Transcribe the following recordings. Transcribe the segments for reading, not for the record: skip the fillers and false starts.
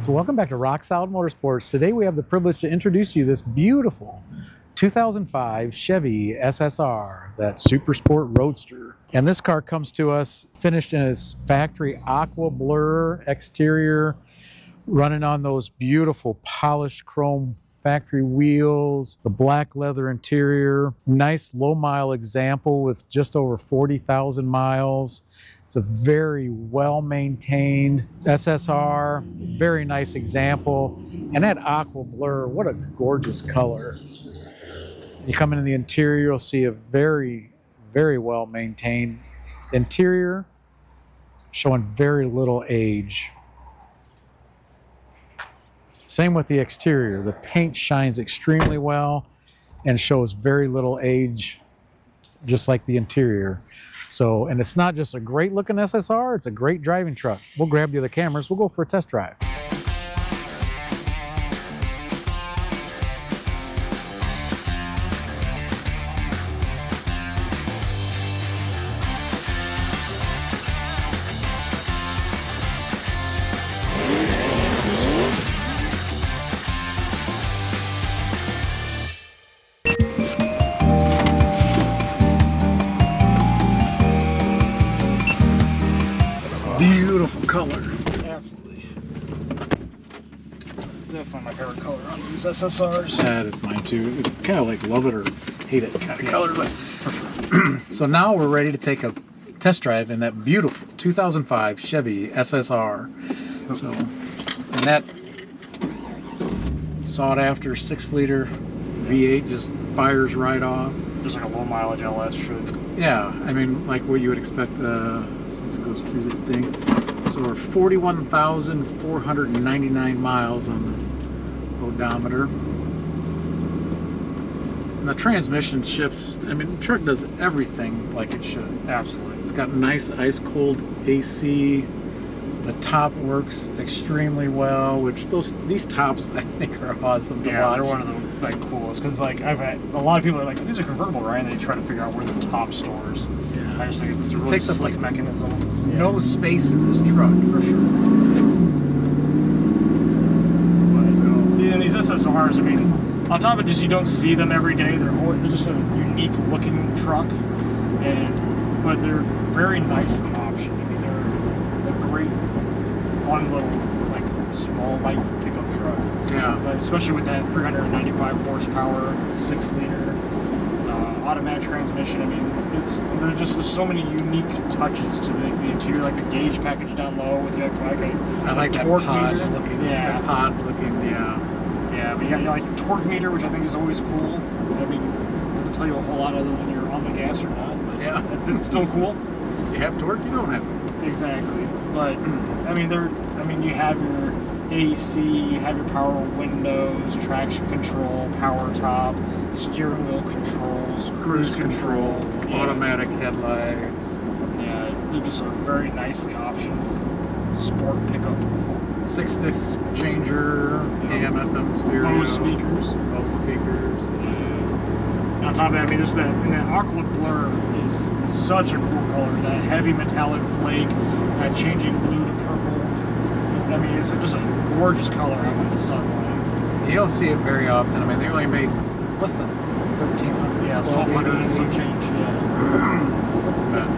So welcome back to Rock Solid Motorsports. Today we have the privilege to introduce you this beautiful 2005 Chevy SSR, that Super Sport Roadster. And this car comes to us finished in its factory Aqua Blur exterior, running on those beautiful polished chrome factory wheels, the black leather interior, nice low mile example with just over 40,000 miles. It's a very well maintained SSR, very nice example. And that Aqua Blur, what a gorgeous color. You come into the interior, you'll see a very, very well maintained interior, showing very little age. Same with the exterior. The paint shines extremely well and shows very little age, just like the interior. So, and it's not just a great looking SSR, it's a great driving truck. We'll grab you the cameras, we'll go for a test drive. Beautiful color. Absolutely. Definitely my favorite color on these SSRs. That is mine too. It's kind of like love it or hate it kind of color. But so now we're ready to take a test drive in that beautiful 2005 Chevy SSR. So, and that sought after 6-liter V8 just fires right off. Just like a low mileage LS should. Yeah, I mean, like what you would expect as it goes through this thing. So we're 41,499 miles on the odometer. And the transmission shifts, I mean, the truck does everything like it should. Absolutely. It's got nice ice cold AC. The top works extremely well, which these tops I think are awesome to watch. Yeah, they're one of the coolest, because like I've had a lot of people are like, these are convertible, right? And they try to figure out where the top stores. Yeah. I just think it's a really slick mechanism. Yeah. No space in this truck for sure. But, and these SSRs, I mean, on top of just you don't see them every day. They're just a unique looking truck, but they're very nicely optioned. I mean, they're a great, fun little like small light pickup truck. Yeah. But especially with that 395 horsepower, 6-liter automatic transmission. I mean, there's so many unique touches to the interior, like the gauge package down low with like I like that pod looking. Yeah. That pod looking. Yeah. Yeah, but you got like a torque meter, which I think is always cool. I mean, it doesn't tell you a whole lot other than you're on the gas or not. But yeah, it's still cool. You have torque, you don't have torque. Exactly. But I mean, you have your AC, you have your power windows, traction control, power top, steering wheel controls, cruise control, automatic headlights. Yeah, they're just a very nicely optioned sport pickup. 6-disc changer, AM, FM stereo. Bose speakers. Bose speakers. And on top of that, I mean, just that Aqua Blur is such a cool color. That heavy metallic flake, that changing blue to purple. I mean, it's just a gorgeous color out in the sunlight. You don't see it very often. I mean, they only made, it was less than 1,300. Yeah, it's 1,200 and some change. Yeah.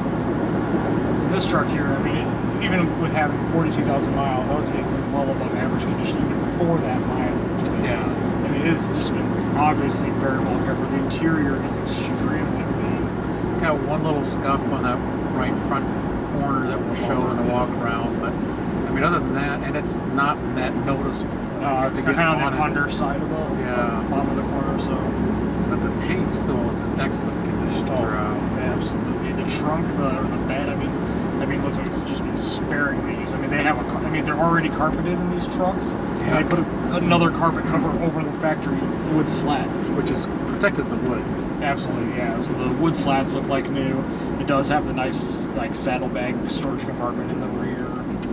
This truck here, I mean, even with having 42,000 miles, I would say it's well above average condition even for that mileage. Yeah. I mean, it's just been obviously very well cared for. The interior is extremely clean. It's got one little scuff on that right front corner that we'll show in the walk around, but I mean, other than that, and it's not that noticeable. It's kind of on the underside of the bottom of the corner, so. But the paint still is in excellent condition throughout. Absolutely. The trunk, the bed, I mean, it looks like it's just been sparingly used. I mean, they're already carpeted in these trucks. Yeah. And they put another carpet cover over the factory wood slats, which has protected the wood. Absolutely, yeah. So the wood slats look like new. It does have the nice like saddlebag storage compartment in the rear.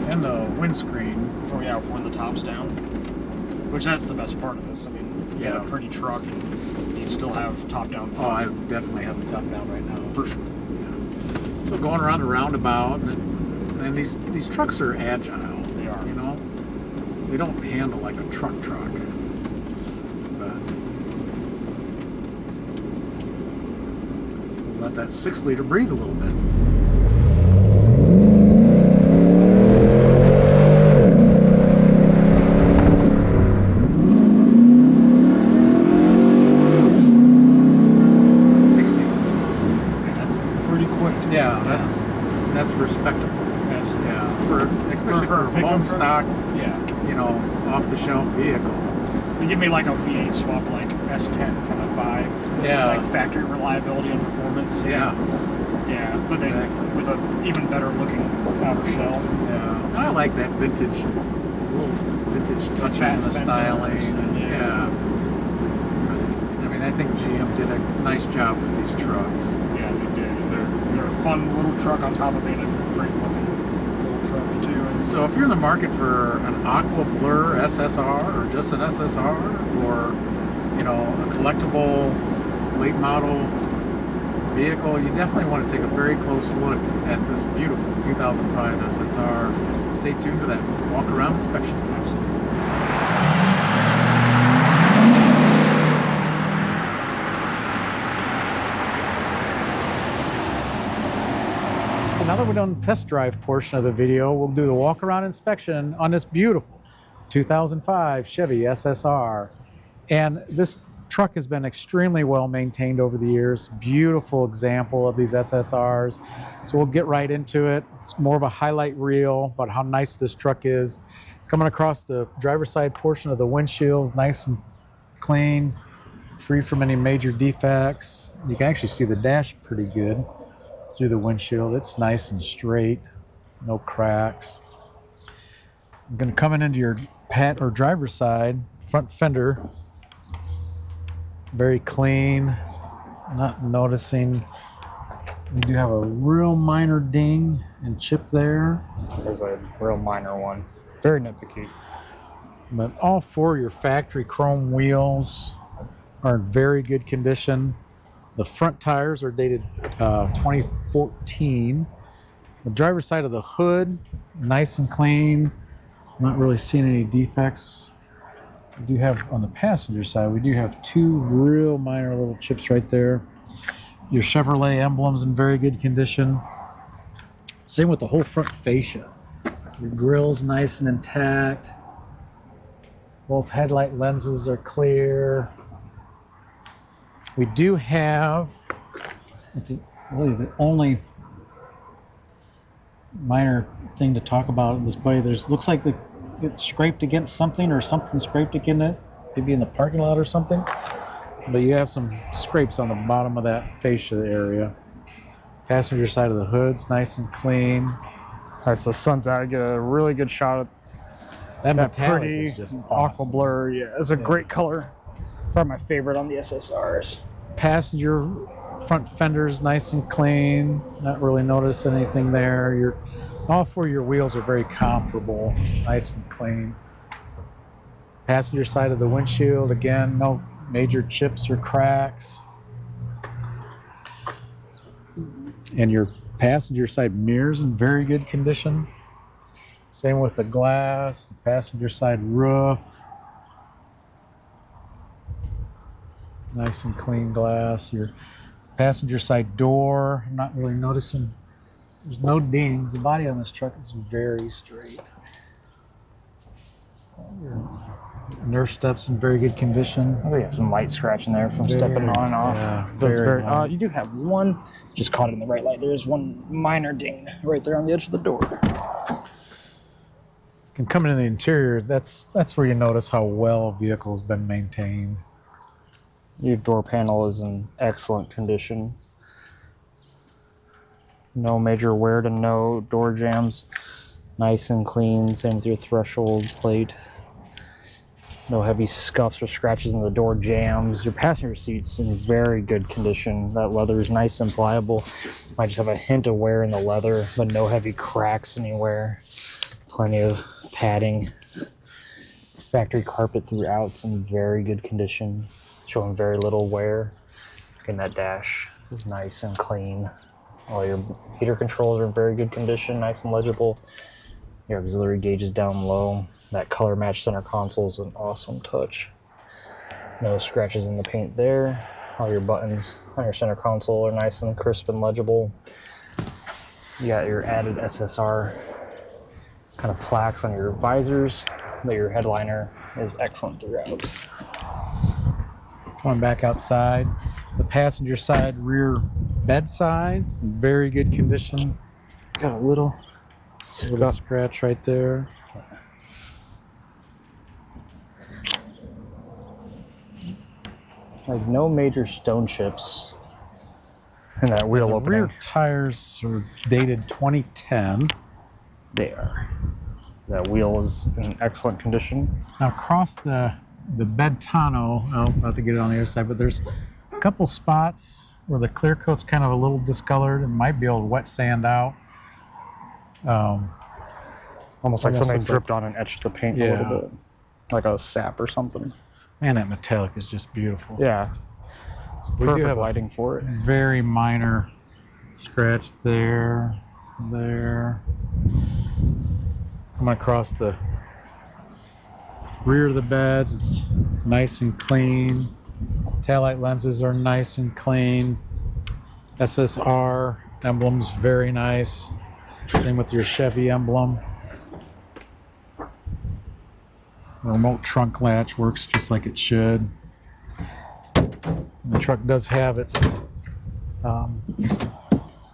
And the windscreen. For when the top's down. Which that's the best part of this. I mean, you have a pretty truck and you still have top down. Oh, I definitely have the top down right now. For sure. Yeah. So going around the roundabout, and these trucks are agile. They are. You know, they don't handle like a truck. But so we'll let that 6-liter breathe a little bit. Yeah, that's respectable. Absolutely. Yeah, especially for a bone stock, you know, off-the-shelf vehicle. They give me like a V8 swap, like S10 kind of vibe. Yeah. Like factory reliability and performance. Yeah. Yeah, but Exactly. with an even better looking outer shell. Yeah, I like that vintage, little vintage touches in the styling. Yeah. But, I mean, I think GM did a nice job with these trucks. Yeah, they did. They're a fun little truck on top of being a great looking little truck too. And So if you're in the market for an Aqua Blur SSR or just an SSR or, you know, a collectible late model vehicle, you definitely want to take a very close look at this beautiful 2005 SSR. Stay tuned to that walk around inspection. So now that we're done the test drive portion of the video, we'll do the walk around inspection on this beautiful 2005 Chevy SSR. And this truck has been extremely well maintained over the years. Beautiful example of these SSRs. So we'll get right into it. It's more of a highlight reel about how nice this truck is. Coming across the driver's side portion of the windshields, nice and clean, free from any major defects. You can actually see the dash pretty good through the windshield. It's nice and straight, no cracks. I'm going to come into your driver's side, front fender. Very clean, not noticing. We do have a real minor ding and chip there. there's a real minor one. Very nitpicky. But all four of your factory chrome wheels are in very good condition. The front tires are dated 2014. The driver's side of the hood, nice and clean. Not really seeing any defects. We do have, on the passenger side, we do have two real minor little chips right there. Your Chevrolet emblem's in very good condition. Same with the whole front fascia. Your grill's nice and intact. Both headlight lenses are clear. We do have, really the only minor thing to talk about in this body, looks like it's scraped against something or something scraped against it, maybe in the parking lot or something. But you have some scrapes on the bottom of that fascia area. Passenger side of the hood's nice and clean. All right, so the sun's out. I get a really good shot at That that metallic pretty is just Aqua awesome. Blur. Yeah, it's a great color. Probably my favorite on the SSRs. Passenger front fender's nice and clean. Not really notice anything there. All four of your wheels are very comparable, nice and clean. Passenger side of the windshield, again, no major chips or cracks. And your passenger side mirrors in very good condition. Same with the glass, the passenger side roof. Nice and clean glass. Your passenger side door, I'm not really noticing. There's no dings. The body on this truck is very straight. Your Nerf steps in very good condition. I think you have some light scratching there from stepping on and off. Yeah, That's very very. You do have one. Just caught it in the right light. There's one minor ding right there on the edge of the door. And coming in the interior, that's where you notice how well a vehicle's been maintained. Your door panel is in excellent condition. No major wear to note. Door jams, nice and clean. Same with your threshold plate. No heavy scuffs or scratches in the door jams. Your passenger seat's in very good condition. That leather is nice and pliable. Might just have a hint of wear in the leather, but no heavy cracks anywhere. Plenty of padding. Factory carpet throughout. It's in very good condition. Showing very little wear. And that dash is nice and clean. All your heater controls are in very good condition, nice and legible. Your auxiliary gauges down low. That color match center console is an awesome touch. No scratches in the paint there. All your buttons on your center console are nice and crisp and legible. You got your added SSR kind of plaques on your visors, but your headliner is excellent throughout. Going back outside, the passenger side rear bed sides in very good condition. Got a little Scratch right there. like no major stone chips in that wheel The opening. rear tires are dated 2010. They are. That wheel is in excellent condition. Now across the bed tonneau, I'll have to get it on the other side, but there's a couple spots where the clear coat's kind of a little discolored and might be able to wet sand out. Almost like Yeah, somebody so it's dripped on and etched the paint a Yeah. little bit. Like a sap or something. Man, that metallic is just beautiful. Yeah. It's We do perfect have a lighting for it. very minor scratch there. Coming across the rear of the beds, it's nice and clean. Taillight lenses are nice and clean. SSR emblem's very nice. Same with your Chevy emblem. The remote trunk latch works just like it should. The truck does have its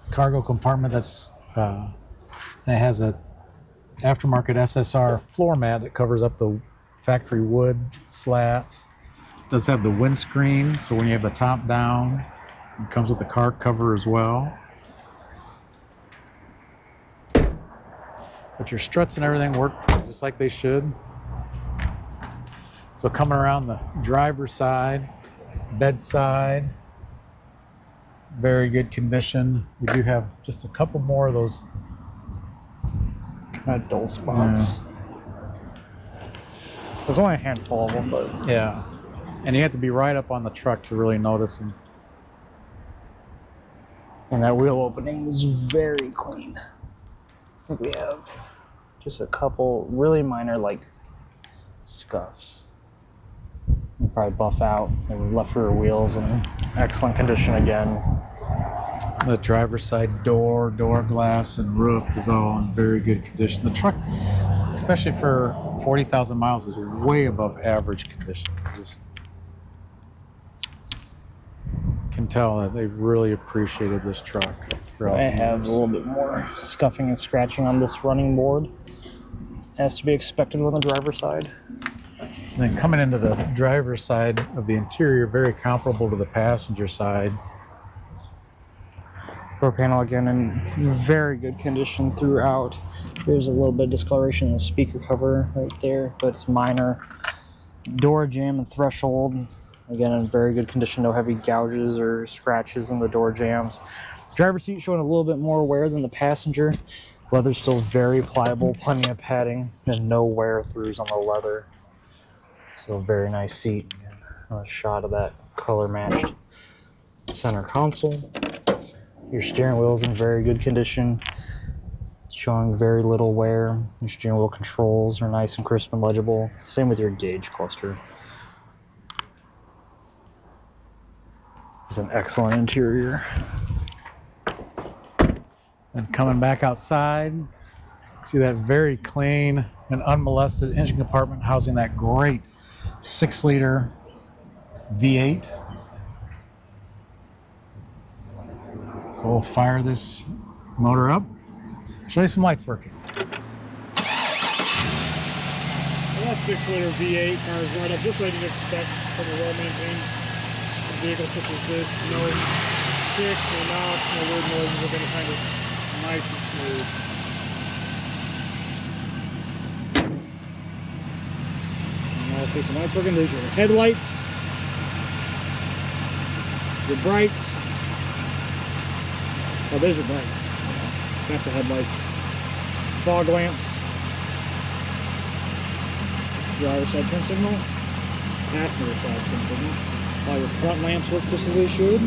cargo compartment that's and it has a aftermarket SSR floor mat that covers up the factory wood slats. It does have the windscreen, so when you have the top down, it comes with the car cover as well. But your struts and everything work just like they should. So coming around the driver's side, bed side, very good condition. We do have just a couple more of those Kind of dull spots. There's only a handful of them, but Yeah, and you have to be right up on the truck to really notice them. and that wheel opening is very clean. I think we have just a couple really minor like scuffs. We'll probably buff out and left rear wheels in excellent condition again. The driver's side door glass, and roof is all in very good condition. The truck, especially for 40,000 miles, is way above average condition. Just can tell that they really appreciated this truck throughout I the have a years. little bit more scuffing and scratching on this running board, as to be expected on the driver's side. And then coming into the driver's side of the interior, very comparable to the passenger side. Door panel again in very good condition throughout. There's a little bit of discoloration in the speaker cover right there, but it's minor. Door jamb and threshold, again in very good condition. No heavy gouges or scratches in the door jambs. Driver's seat showing a little bit more wear than the passenger. Leather's still very pliable, plenty of padding, and no wear throughs on the leather. So very nice seat. A shot of that color matched center console. Your steering wheel is in very good condition, showing very little wear. Your steering wheel controls are nice and crisp and legible. Same with your gauge cluster. It's an excellent interior. And coming back outside, see that very clean and unmolested engine compartment housing that great 6-liter V8. So we'll fire this motor up, show you some lights working. That 6-liter V8 car is right up just like you'd expect from a well-maintained vehicle such as this. No kicks, no knocks, no weird noises. We're going to kind of nice and smooth. And I'll see some lights working. There's your headlights, your brights. Oh, there's your brights. Back to headlights. Fog lamps. Driver side turn signal. Passenger side turn signal. All your front lamps work just as they should.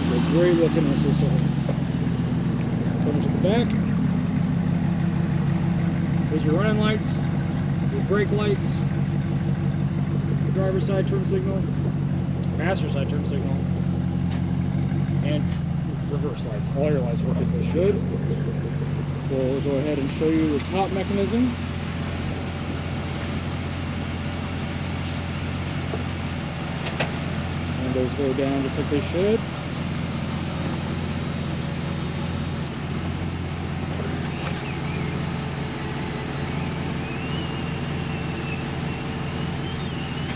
It's a great looking SSR. over to the back. There's your running lights, your brake lights, driver's side turn signal, passenger side turn signal, and reverse lights. All your lights work as they should. So we'll go ahead and show you the top mechanism. And those go down just like they should.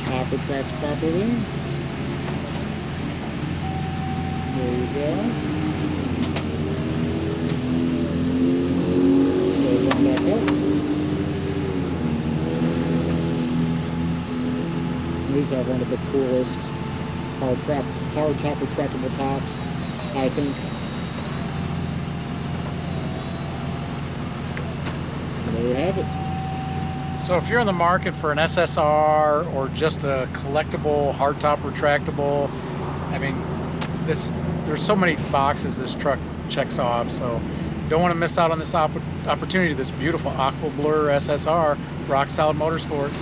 Top retracts properly. There you go. So going back up. These are one of the coolest hard top retractable tops, I think. There you have it. So if you're in the market for an SSR or just a collectible hardtop retractable, I mean, there's so many boxes this truck checks off, so don't want to miss out on this opportunity, this beautiful Aqua Blur SSR, rock solid motorsports.